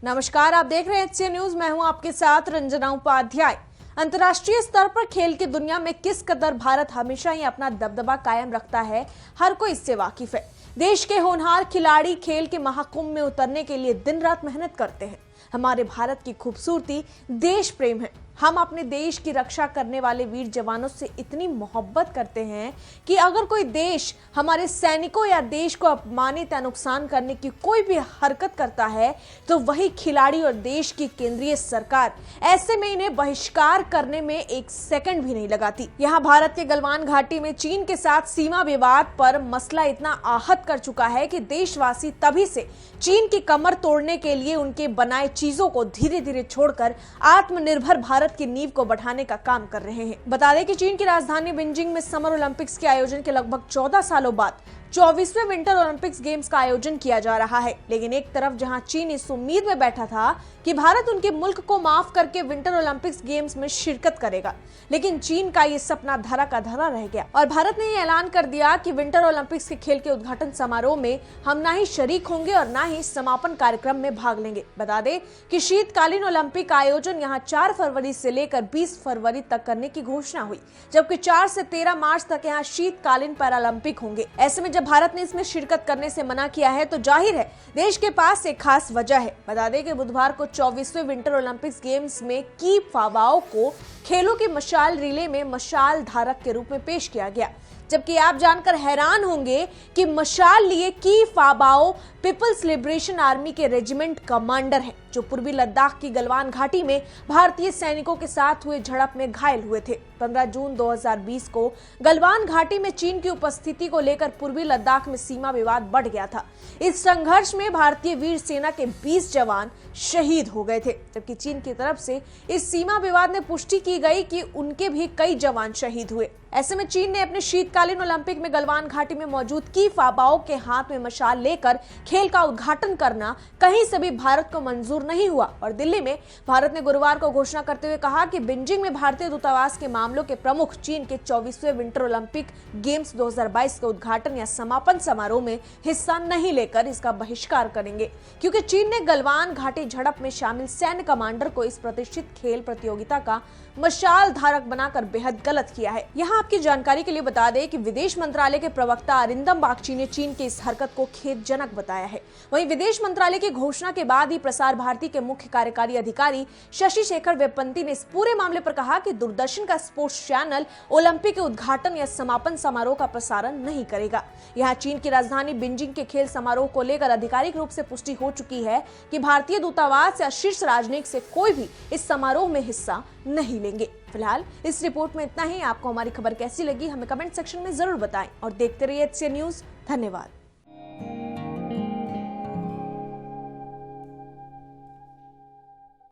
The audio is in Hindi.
नमस्कार, आप देख रहे हैं एचसी न्यूज। मैं हूं आपके साथ रंजना उपाध्याय। अंतर्राष्ट्रीय स्तर पर खेल की दुनिया में किस कदर भारत हमेशा ही अपना दबदबा कायम रखता है, हर कोई इससे वाकिफ है। देश के होनहार खिलाड़ी खेल के महाकुंभ में उतरने के लिए दिन रात मेहनत करते हैं। हमारे भारत की खूबसूरती देश प्रेम है। हम अपने देश की रक्षा करने वाले वीर जवानों से इतनी मोहब्बत करते हैं कि अगर कोई देश हमारे सैनिकों या देश को अपमानित या नुकसान करने की कोई भी हरकत करता है तो वही खिलाड़ी और देश की केंद्रीय सरकार ऐसे में इन्हें बहिष्कार करने में एक सेकंड भी नहीं लगाती। यहाँ भारत के गलवान घाटी में चीन के साथ सीमा विवाद पर मसला इतना आहत कर चुका है कि देशवासी तभी से चीन की कमर तोड़ने के लिए उनके बनाए चीजों को धीरे धीरे छोड़कर आत्मनिर्भर भारत की नींव को बढ़ाने का काम कर रहे हैं। बता दें कि चीन की राजधानी बीजिंग में समर ओलंपिक्स के आयोजन के लगभग 14 सालों बाद 24वें विंटर ओलंपिक्स गेम्स का आयोजन किया जा रहा है। लेकिन एक तरफ जहां चीन इस उम्मीद में बैठा था कि भारत उनके मुल्क को माफ करके विंटर ओलंपिक्स गेम्स में शिरकत करेगा, लेकिन चीन का ये सपना धरा का धरा रह गया और भारत ने ये ऐलान कर दिया कि विंटर ओलंपिक्स के खेल के उद्घाटन समारोह में हम ना ही शरीक होंगे और ना ही समापन कार्यक्रम में भाग लेंगे। बता दें कि शीतकालीन ओलंपिक आयोजन यहाँ 4 फरवरी से लेकर 20 फरवरी तक करने की घोषणा हुई, जबकि 4 से 13 मार्च तक यहाँ शीतकालीन पैरालंपिक होंगे। ऐसे में भारत ने इसमें शिरकत करने से मना किया है तो जाहिर है देश के पास एक खास वजह है। बता दें कि बुधवार को 24वें विंटर ओलंपिक्स गेम्स में की फावाओ को खेलों की मशाल रिले में मशाल धारक के रूप में पेश किया गया, जबकि आप जानकर हैरान होंगे कि मशाल लिए की फाबाओ पीपल्स लिबरेशन आर्मी के रेजिमेंट कमांडर हैं, जो पूर्वी लद्दाख की गलवान घाटी में भारतीय सैनिकों के साथ हुए झड़प में घायल हुए थे। 15 जून 2020 को गलवान घाटी में चीन की उपस्थिति को लेकर पूर्वी लद्दाख में सीमा विवाद बढ़ गया था। इस संघर्ष में भारतीय वीर सेना के 20 जवान शहीद हो गए थे, जबकि चीन की तरफ से इस सीमा विवाद में पुष्टि की गई कि उनके भी कई जवान शहीद हुए। ऐसे में चीन ने अपने शीतकालीन ओलंपिक में गलवान घाटी में मौजूद की फाबाओ के हाथ में मशाल लेकर खेल का उद्घाटन करना कहीं से भी भारत को मंजूर नहीं हुआ और दिल्ली में भारत ने गुरुवार को घोषणा करते हुए कहा कि बीजिंग में भारतीय दूतावास के मामलों के प्रमुख चीन के 24वें विंटर ओलंपिक गेम्स 2022 के उद्घाटन या समापन समारोह में हिस्सा नहीं लेकर इसका बहिष्कार करेंगे, क्योंकि चीन ने गलवान घाटी झड़प में शामिल सैन्य कमांडर को इस प्रतिष्ठित खेल प्रतियोगिता का मशाल धारक बनाकर बेहद गलत किया है। यहाँ आपकी जानकारी के लिए बता दें कि विदेश मंत्रालय के प्रवक्ता अरिंदम बागची ने चीन की इस हरकत को खेदजनक बताया है। वहीं विदेश मंत्रालय की घोषणा के बाद ही प्रसार भारती के मुख्य कार्यकारी अधिकारी शशि शेखर वेम्पति ने इस पूरे मामले पर कहा कि दूरदर्शन का स्पोर्ट्स चैनल ओलंपिक के उद्घाटन या समापन समारोह का प्रसारण नहीं करेगा। यहाँ चीन की राजधानी बीजिंग के खेल समारोह को लेकर आधिकारिक रूप से पुष्टि हो चुकी है कि भारतीय दूतावास या शीर्ष राजनयिक से कोई भी इस समारोह में हिस्सा नहीं लेंगे। फिलहाल इस रिपोर्ट में इतना ही। आपको हमारी खबर कैसी लगी हमें कमेंट सेक्शन में जरूर बताएं और देखते रहिए एचसी न्यूज। धन्यवाद।